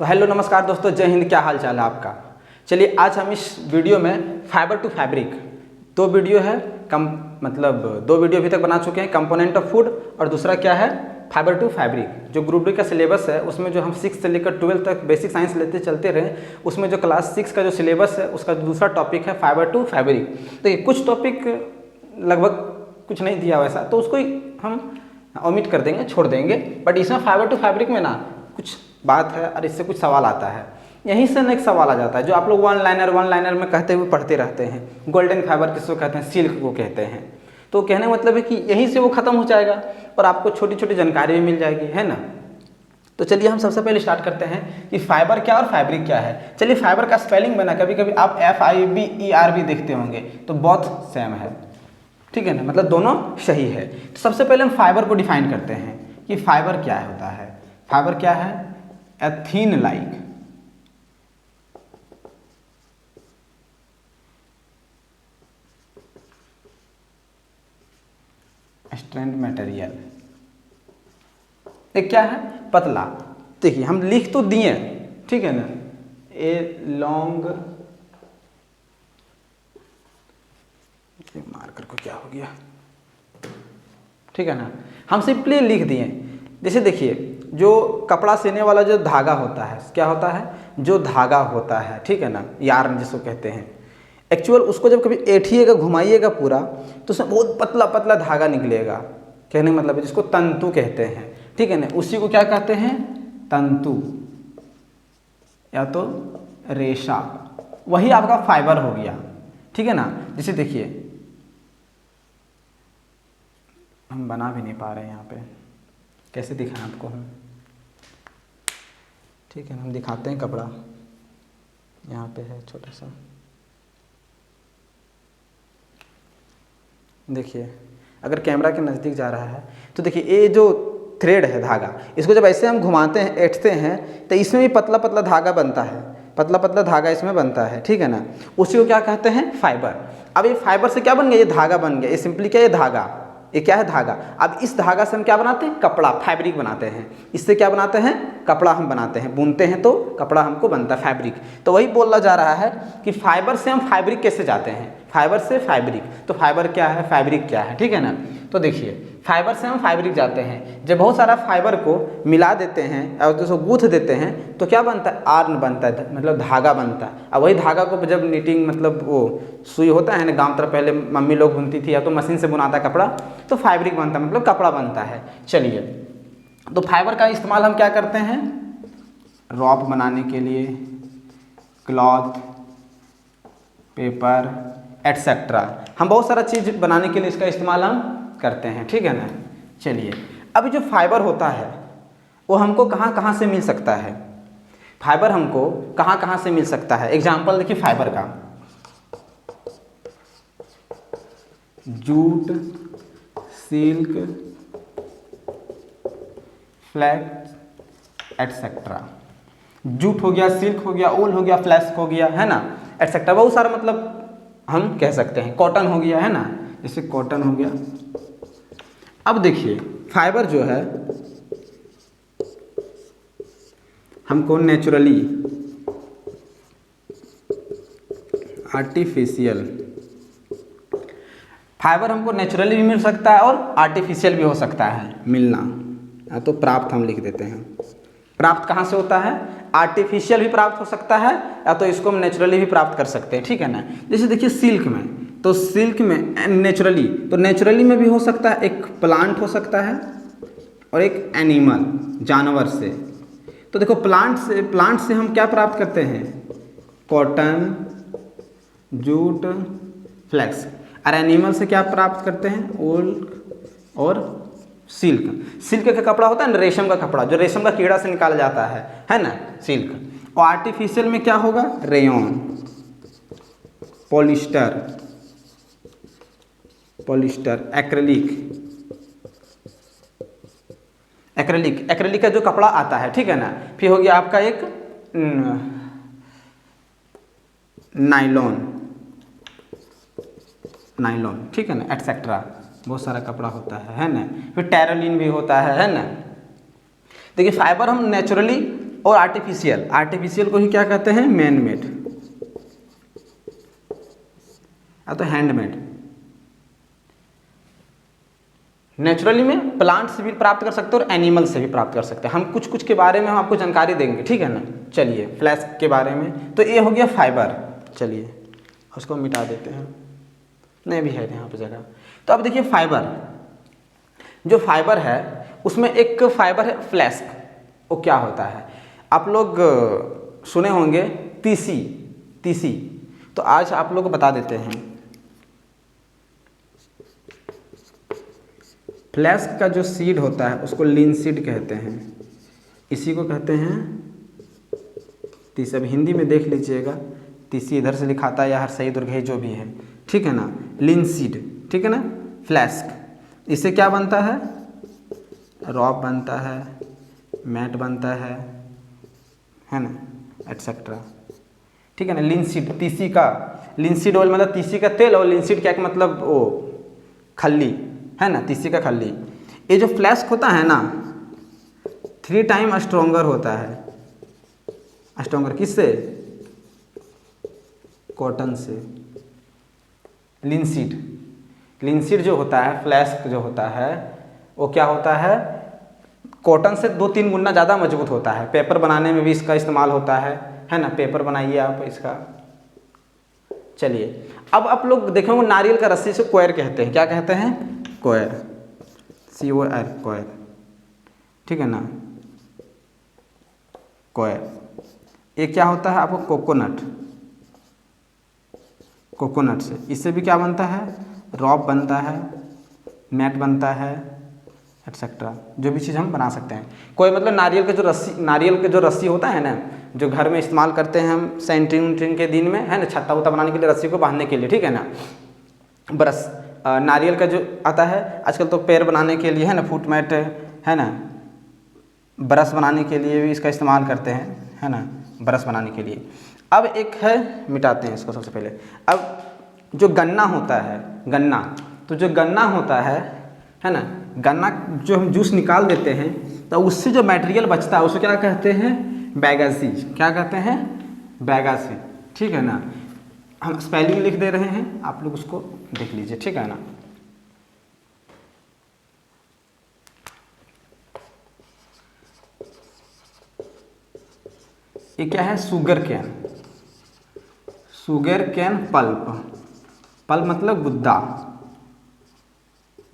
तो हेलो नमस्कार दोस्तों, जय हिंद। क्या हाल चाल है आपका। चलिए आज हम इस वीडियो में फाइबर टू फैब्रिक दो वीडियो है दो वीडियो अभी तक बना चुके हैं, कंपोनेंट ऑफ फूड और दूसरा क्या है फाइबर टू फैब्रिक। जो ग्रुप डी का सिलेबस है उसमें जो हम 6 से लेकर 12 तक बेसिक साइंस लेते चलते रहे, उसमें जो क्लास 6 का जो सिलेबस है उसका जो दूसरा टॉपिक है फाइबर टू फैब्रिक। देखिए कुछ टॉपिक लगभग कुछ नहीं दिया वैसा, तो उसको हम ओमिट कर देंगे, छोड़ देंगे। बट इसमें फाइबर टू फैब्रिक में ना कुछ बात है और इससे कुछ सवाल आता है। यहीं से नेक्स्ट सवाल आ जाता है जो आप लोग वन लाइनर में कहते हुए पढ़ते रहते हैं। गोल्डन फाइबर किसको कहते हैं, सिल्क को कहते हैं। तो कहने का मतलब है कि यहीं से वो खत्म हो जाएगा और आपको छोटी छोटी जानकारी भी मिल जाएगी, है ना। तो चलिए हम सबसे पहले स्टार्ट करते हैं कि फाइबर क्या और फैब्रिक क्या है। चलिए फाइबर का स्पेलिंग बना, कभी कभी आप FIBER देखते होंगे, तो बहुत सेम है, ठीक है ना, मतलब दोनों सही है। तो सबसे पहले हम फाइबर को डिफाइन करते हैं कि फाइबर क्या होता है। फाइबर क्या है, a thin like strand material. एक क्या है, पतला। देखिए हम लिख तो दिए, ठीक है ना, ए लॉन्ग, मार्कर को क्या हो गया, ठीक है ना, हम सिंपली लिख दिए। जैसे देखिए जो कपड़ा सीने वाला जो धागा होता है, क्या होता है, जो धागा होता है, ठीक है ना, यार्न जिसको कहते हैं। एक्चुअल उसको जब कभी ऐठिएगा, घुमाइएगा पूरा, तो उसमें बहुत पतला पतला धागा निकलेगा। कहने का मतलब है जिसको तंतु कहते हैं, ठीक है ना, उसी को क्या कहते हैं, तंतु या तो रेशा। वही आपका फाइबर हो गया, ठीक है ना। जैसे देखिए हम बना भी नहीं पा रहे हैं यहाँ पे, कैसे दिखाएं आपको हम, ठीक है ना, हम दिखाते हैं। कपड़ा यहाँ पे है छोटा सा, देखिए अगर कैमरा के नज़दीक जा रहा है तो देखिए ये जो थ्रेड है धागा, इसको जब ऐसे हम घुमाते हैं, ऐंठते हैं, तो इसमें भी पतला पतला धागा बनता है, पतला पतला धागा इसमें बनता है, ठीक है ना। उसी को क्या कहते हैं, फाइबर। अब ये फाइबर से क्या बन गया, ये धागा बन गया। ये सिंपली क्या, ये धागा, ये क्या है, धागा। अब इस धागा से हम क्या बनाते हैं, कपड़ा, फैब्रिक बनाते हैं। इससे क्या बनाते हैं, कपड़ा हम बनाते हैं, बुनते हैं तो कपड़ा हमको बनता है, फैब्रिक। तो वही बोला जा रहा है कि फाइबर से हम फैब्रिक कैसे जाते हैं, फाइबर से फैब्रिक। तो फाइबर क्या है, फैब्रिक क्या है, ठीक है ना। तो देखिए फाइबर से हम फैब्रिक जाते हैं। जब बहुत सारा फाइबर को मिला देते हैं और उसको गूंथ देते हैं तो क्या बनता है, आर्न बनता है, मतलब धागा बनता है। अब वही धागा को जब नीटिंग, मतलब वो सुई होता है ना, गांव तरफ पहले मम्मी लोग बुनती थी, या तो मशीन से बुनाता कपड़ा, तो फैब्रिक बनता है, मतलब कपड़ा बनता है। चलिए तो फाइबर का इस्तेमाल हम क्या करते हैं, रॉप बनाने के लिए, क्लॉथ, पेपर एटसेट्रा। हम बहुत सारा चीज़ बनाने के लिए इसका इस्तेमाल हम करते हैं, ठीक है ना। चलिए अभी जो फाइबर होता है वो हमको कहाँ कहाँ से मिल सकता है, फाइबर हमको कहाँ कहाँ से मिल सकता है। एग्जाम्पल देखिए फाइबर का, jute, silk, flax etcetera. Jute हो गया, सिल्क हो गया, वूल हो गया, फ्लैक्स हो गया, है ना, एटसेट्रा। बहुत सारा मतलब हम कह सकते हैं, कॉटन हो गया, है ना, जैसे कॉटन हो गया। अब देखिए फाइबर जो है हमको नेचुरली, आर्टिफिशियल, फाइबर हमको नेचुरली भी मिल सकता है और आर्टिफिशियल भी हो सकता है मिलना, या तो प्राप्त हम लिख देते हैं। प्राप्त कहाँ से होता है, आर्टिफिशियल भी प्राप्त हो सकता है, या तो इसको हम नेचुरली भी प्राप्त कर सकते हैं, ठीक है ना। जैसे देखिए सिल्क में, तो सिल्क में नेचुरली, तो नेचुरली में भी हो सकता है, एक प्लांट हो सकता है और एक एनिमल, जानवर से। तो देखो प्लांट से हम क्या प्राप्त करते हैं, कॉटन, जूट, फ्लैक्स। और एनिमल से क्या प्राप्त करते हैं, वूल और सिल्क। सिल्क का कपड़ा होता है ना, रेशम का कपड़ा, जो रेशम का कीड़ा से निकाला जाता है ना, सिल्क। और आर्टिफिशियल में क्या होगा, रेयन, पॉलिस्टर, एक्रेलिक का जो कपड़ा आता है, ठीक है ना। फिर हो गया आपका एक नाइलॉन, ठीक है ना, एटसेट्रा। बहुत सारा कपड़ा होता है ना। फिर टेरोलिन भी होता है ना। देखिए फाइबर हम नेचुरली और आर्टिफिशियल, आर्टिफिशियल को ही क्या कहते हैं, मैन मेड या तो हैंडमेड। नेचुरली में प्लांट से भी प्राप्त कर सकते हैं और एनिमल से भी प्राप्त कर सकते हैं। हम कुछ कुछ के बारे में हम आपको जानकारी देंगे, ठीक है ना। चलिए फ्लैस्क के बारे में, तो ये हो गया फाइबर। चलिए उसको मिटा देते हैं, नहीं भी है यहाँ पे जगह। तो अब देखिए फाइबर, जो फाइबर है उसमें एक फाइबर है फ्लैस्क। वो क्या होता है, आप लोग सुने होंगे तीसी, तीसी। तो आज आप लोग को बता देते हैं। फ्लैस्क का जो सीड होता है उसको लिनसीड कहते हैं, इसी को कहते हैं तीसी। अब हिंदी में देख लीजिएगा, तीसी इधर से लिखाता है या हर सही दुर्घई जो भी है, ठीक है ना, लिनसीड, ठीक है ना। फ्लैस्क, इससे क्या बनता है, रॉप बनता है, मैट बनता है ना, एटसेट्रा, ठीक है ना। लिनसीड, तीसी का, लिनसीड ऑयल मतलब तीसी का तेल, और लिनसीड क्या मतलब वो खल्ली है ना, तीसी का खल्ली। ये जो फ्लैस्क होता है ना 3 टाइम स्ट्रोंगर होता है। स्ट्रोंगर किससे, कॉटन से। लिनसीड, लिनसीड जो होता है, फ्लैस्क जो होता है वो क्या होता है, कॉटन से 2-3 गुना ज़्यादा मजबूत होता है। पेपर बनाने में भी इसका इस्तेमाल होता है ना। पेपर बनाइए आप इसका। चलिए अब आप लोग देखेंगे नारियल का रस्सी से कोयर कहते हैं, क्या कहते हैं, कोयर, COR, कोयर, ठीक है ना, कोयर। ये क्या होता है आपको, कोकोनट, कोकोनट से, इससे भी क्या बनता है, रॉप बनता है, मैट बनता है, एटसेट्रा, जो भी चीज़ हम बना सकते हैं। कोई मतलब नारियल का जो रस्सी, नारियल का जो रस्सी होता है ना, जो घर में इस्तेमाल करते हैं हम सेंटरिंग वेंटरिंग के दिन में, है ना, छत्ता वत्ता बनाने के लिए रस्सी को बांधने के लिए, ठीक है ना। ब्रश, नारियल का जो आता है आजकल तो पैर बनाने के लिए, है ना, फुट मैट, है ना, ब्रश बनाने के लिए भी इसका इस्तेमाल करते हैं, है ना, ब्रश बनाने के लिए। अब एक है, मिटाते हैं इसको सबसे पहले। अब जो गन्ना होता है, गन्ना, तो जो गन्ना होता है ना, गन्ना जो हम जूस निकाल देते हैं तो उससे जो मटेरियल बचता है उसको क्या कहते हैं, बैगासी, क्या कहते हैं, बैगासी, ठीक है ना। हम स्पेलिंग लिख दे रहे हैं, आप लोग उसको देख लीजिए, ठीक है ना। ये क्या है, sugar cane, sugar cane pulp, pulp मतलब गुद्दा,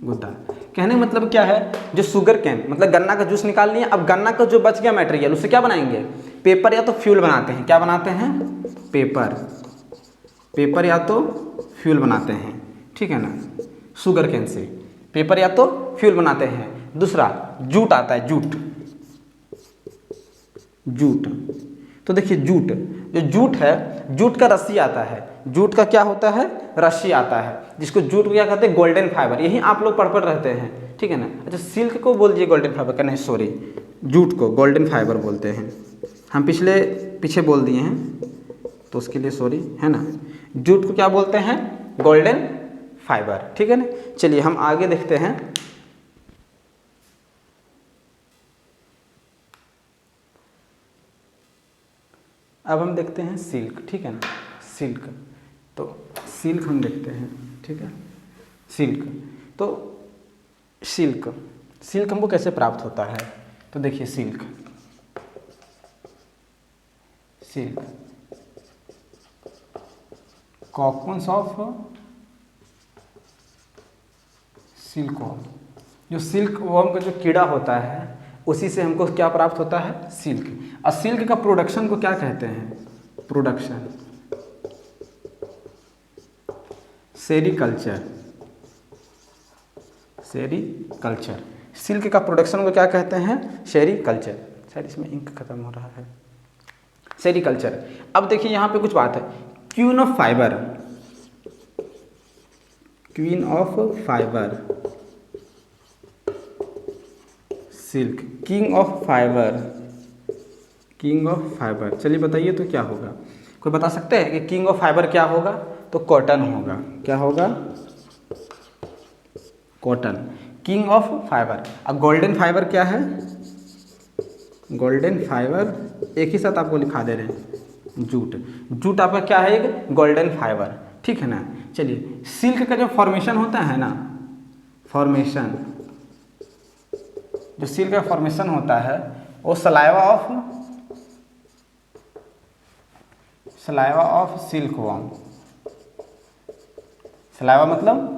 गुद्दा। कहने का मतलब क्या है, जो शुगर कैन मतलब गन्ना का जूस निकाल लिया, अब गन्ना का जो बच गया मटेरियल उससे क्या बनाएंगे, पेपर या तो फ्यूल बनाते हैं। क्या बनाते हैं, पेपर, पेपर या तो फ्यूल बनाते हैं, ठीक है ना। शुगर कैन से पेपर या तो फ्यूल बनाते हैं। दूसरा जूट आता है, जूट, जूट। तो देखिए जूट, जो जूट है, जूट का रस्सी आता है, जूट का क्या होता है, रस्सी आता है, जिसको जूट को क्या कहते हैं, गोल्डन फाइबर। यही आप लोग पढ़ रहते हैं, ठीक है ना। अच्छा सिल्क को बोल दिए गोल्डन फाइबर का, नहीं सॉरी, जूट को गोल्डन फाइबर बोलते हैं। हम पीछे बोल दिए हैं तो उसके लिए सॉरी, है ना। जूट को क्या बोलते हैं, गोल्डन फाइबर, ठीक है ना। चलिए हम आगे देखते हैं। अब हम देखते हैं सिल्क, ठीक है ना, सिल्क। तो सिल्क हम देखते हैं, ठीक है, सिल्क। तो सिल्क, सिल्क हमको कैसे प्राप्त होता है, तो देखिए सिल्क, सिल्क कॉकन्स ऑफ सिल्कवर्म, जो सिल्क वर्म का जो कीड़ा होता है उसी से हमको क्या प्राप्त होता है, सिल्क। और सिल्क का प्रोडक्शन को क्या कहते हैं, प्रोडक्शन, सेरीकल्चर, सेरीकल्चर। सिल्क का प्रोडक्शन को क्या कहते हैं, सेरीकल्चर। शायद इसमें इंक खत्म हो रहा है, सेरीकल्चर। अब देखिए यहाँ पे कुछ बात है, queen of fibre, queen of fibre, silk, king of fibre, king of fibre. चलिए बताइए तो क्या होगा, कोई बता सकते हैं कि किंग ऑफ फाइबर क्या होगा, तो कॉटन होगा। क्या होगा, कॉटन, किंग ऑफ फाइबर। अब गोल्डन फाइबर क्या है, गोल्डन फाइबर, एक ही साथ आपको लिखा दे रहे हैं जूट। जूट आपका क्या है, एक गोल्डन फाइबर, ठीक है ना। चलिए सिल्क का जो फॉर्मेशन होता है ना, फॉर्मेशन, जो सिल्क का फॉर्मेशन होता है वो saliva of silk worm. Saliva मतलब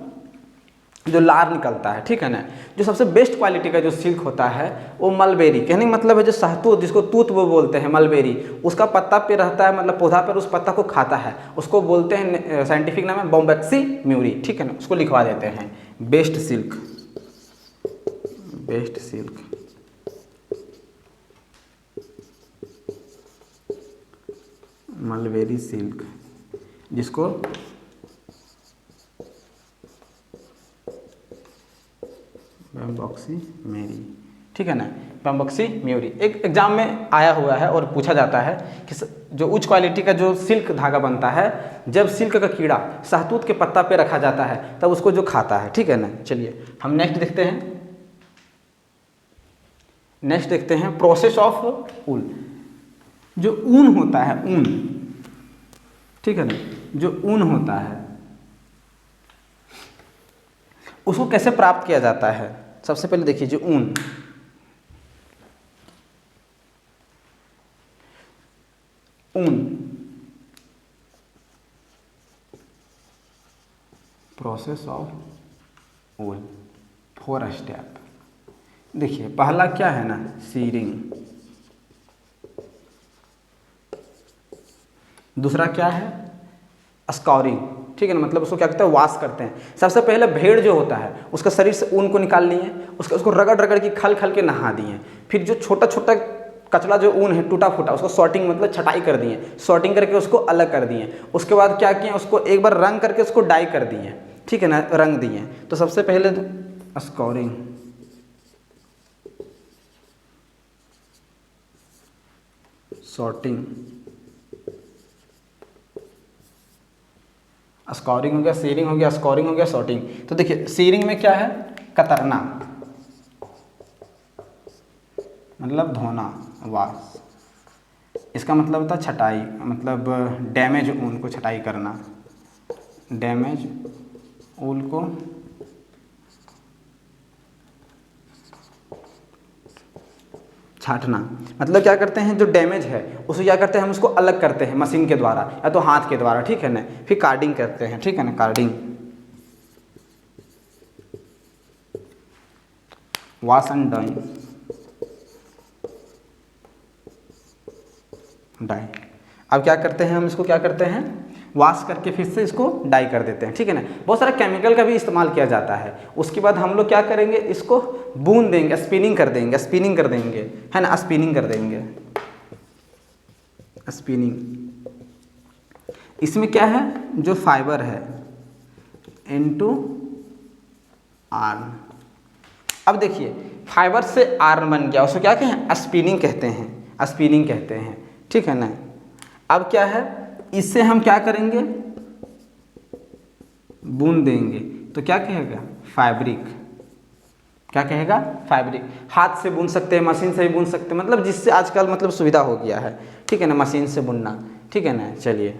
जो लार निकलता है, ठीक है ना। जो सबसे बेस्ट क्वालिटी का जो सिल्क होता है वो मलबेरी, कहने का मतलब है जो शहतूत, जिसको तूत वो बोलते हैं, मलबेरी, उसका पत्ता पे रहता है, मतलब पौधा पर उस पत्ता को खाता है, उसको बोलते हैं, साइंटिफिक नाम है बॉम्बेक्सी म्यूरी, ठीक है ना। उसको लिखवा देते हैं best silk, best silk. Mulberry silk, जिसको बॉम्बेक्सी म्यूरी, ठीक है ना, बॉम्बेक्सी म्यूरी। एक एग्जाम में आया हुआ है और पूछा जाता है कि जो उच्च क्वालिटी का जो सिल्क धागा बनता है, जब सिल्क का कीड़ा शहतूत के पत्ता पे रखा जाता है तब उसको जो खाता है, ठीक है ना। चलिए हम नेक्स्ट देखते हैं, प्रोसेस ऑफ ऊल। जो ऊन होता है, ऊन, ठीक है ना, जो ऊन होता है उसको कैसे प्राप्त किया जाता है। सबसे पहले देखिए जो ऊन, प्रोसेस ऑफ वूल, 4 स्टेप। देखिए पहला क्या है ना, सीरिंग, दूसरा क्या है, स्कॉरिंग, ठीक है ना, मतलब उसको क्या कहते हैं, वॉश करते हैं। सबसे पहले भेड़ जो होता है उसका शरीर से ऊन को निकाल लिए, उसको रगड़ रगड़ के खल खल के नहा दिए, फिर जो छोटा छोटा कचरा जो ऊन है टूटा फूटा, उसको सॉर्टिंग मतलब छटाई कर दिए, सॉर्टिंग करके उसको अलग कर दिए। उसके बाद क्या किए, उसको एक बार रंग करके उसको डाई कर दिए, ठीक है ना, रंग दिए। तो सबसे पहले स्कॉरिंग, सॉर्टिंग, स्कॉरिंग हो गया, सीरिंग हो गया, स्कॉरिंग हो गया, सॉर्टिंग। तो देखिए सीरिंग में क्या है, कतरना, मतलब धोना, वॉश। इसका मतलब होता है छटाई, मतलब डैमेज ऊन को छटाई करना, डैमेज ऊन को छाटना। मतलब क्या करते हैं, जो डैमेज है उसे क्या करते हैं, हम उसको अलग करते हैं मशीन के द्वारा या तो हाथ के द्वारा, ठीक है ना। फिर कार्डिंग करते हैं, ठीक है ना, carding, wash and dye, dye. अब क्या करते हैं, हम इसको क्या करते हैं, वॉश करके फिर से इसको डाई कर देते हैं, ठीक है ना। बहुत सारा केमिकल का भी इस्तेमाल किया जाता है। उसके बाद हम लोग क्या करेंगे, इसको बून देंगे, स्पिनिंग कर देंगे, है ना, स्पिनिंग कर देंगे, स्पिनिंग। इसमें क्या है, जो फाइबर है इनटू आर्न। अब देखिए फाइबर से आर्न बन गया, उसको क्या कहें, स्पिनिंग कहते हैं, स्पिनिंग कहते हैं, ठीक है ना। अब क्या है, इससे हम क्या करेंगे, बुन देंगे, तो क्या कहेगा, फैब्रिक। क्या कहेगा, फैब्रिक। हाथ से बुन सकते हैं, मशीन से भी बुन सकते हैं, मतलब जिससे आजकल मतलब सुविधा हो गया है, ठीक है ना, मशीन से बुनना, ठीक है ना। चलिए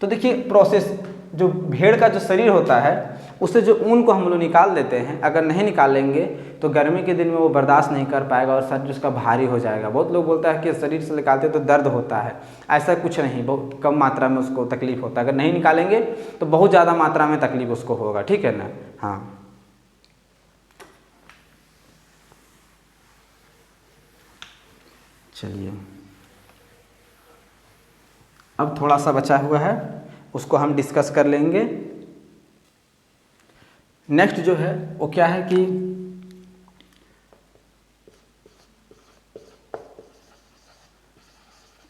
तो देखिए प्रोसेस, जो भेड़ का जो शरीर होता है उससे जो ऊन को हम लोग निकाल देते हैं, अगर नहीं निकालेंगे तो गर्मी के दिन में वो बर्दाश्त नहीं कर पाएगा और शरीर उसका भारी हो जाएगा। बहुत लोग बोलता है कि शरीर से निकालते तो दर्द होता है, ऐसा कुछ नहीं, बहुत कम मात्रा में उसको तकलीफ होता है। अगर नहीं निकालेंगे तो बहुत ज़्यादा मात्रा में तकलीफ उसको होगा, ठीक है ना। हाँ चलिए अब थोड़ा सा बचा हुआ है, उसको हम डिस्कस कर लेंगे। नेक्स्ट जो है वो क्या है कि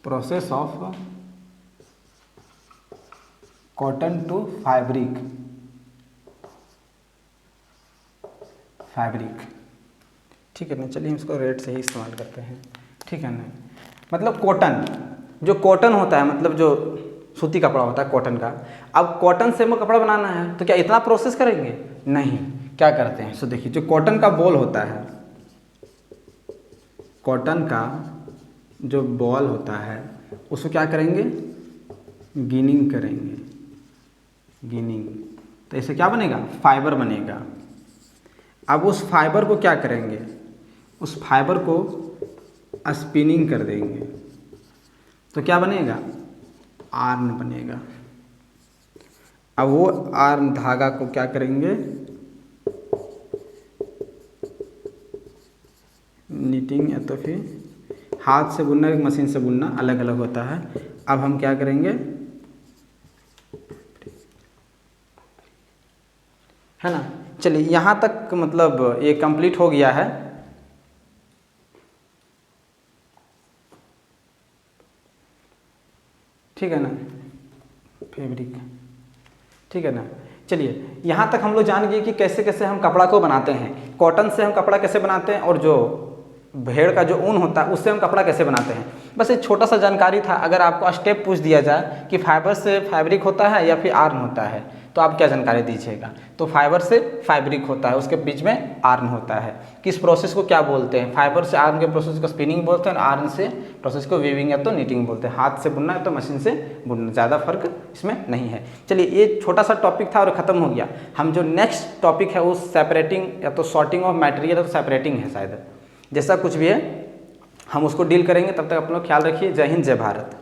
process of cotton to fabric, ठीक है ना। चलिए हम इसको रेड से ही इस्तेमाल करते हैं, ठीक है ना। मतलब कॉटन, जो कॉटन होता है, मतलब जो सूती कपड़ा होता है कॉटन का, अब कॉटन से हमें कपड़ा बनाना है तो क्या इतना प्रोसेस करेंगे, नहीं। क्या करते हैं, सो देखिए जो कॉटन का बॉल होता है, कॉटन का जो बॉल होता है उसको क्या करेंगे, गिनिंग करेंगे, गिनिंग, तो इससे क्या बनेगा, फाइबर बनेगा। अब उस फाइबर को क्या करेंगे, उस फाइबर को स्पिनिंग कर देंगे, तो क्या बनेगा, आर्न बनेगा। अब वो आर्न धागा को क्या करेंगे, नीटिंग, या तो फिर हाथ से बुनना, एक मशीन से बुनना अलग अलग होता है। अब हम क्या करेंगे, है ना। चलिए यहाँ तक मतलब ये कंप्लीट हो गया है। ठीक है ना, फैब्रिक, ठीक है ना। चलिए यहाँ तक हम लोग जान गए कि कैसे कैसे हम कपड़ा को बनाते हैं। कॉटन से हम कपड़ा कैसे बनाते हैं और जो भेड़ का जो ऊन होता है उससे हम कपड़ा कैसे बनाते हैं। बस एक छोटा सा जानकारी था। अगर आपको स्टेप पूछ दिया जाए कि फाइबर से फैब्रिक होता है या फिर आर्न होता है, तो आप क्या जानकारी दीजिएगा। तो फाइबर से फैब्रिक होता है, उसके बीच में आर्न होता है। किस प्रोसेस को क्या बोलते हैं, फाइबर से आर्न के प्रोसेस को स्पिनिंग बोलते हैं, आर्न से प्रोसेस को वीविंग या तो नीटिंग बोलते हैं। हाथ से बुनना है तो मशीन से बुनना, ज़्यादा फर्क इसमें नहीं है। चलिए ये छोटा सा टॉपिक था और ख़त्म हो गया। हम जो नेक्स्ट टॉपिक है वो सेपरेटिंग या तो सॉर्टिंग ऑफ मटेरियल या तो सेपरेटिंग है शायद, जैसा कुछ भी है हम उसको डील करेंगे। तब तक आप लोग ख्याल रखिए। जय हिंद, जय भारत।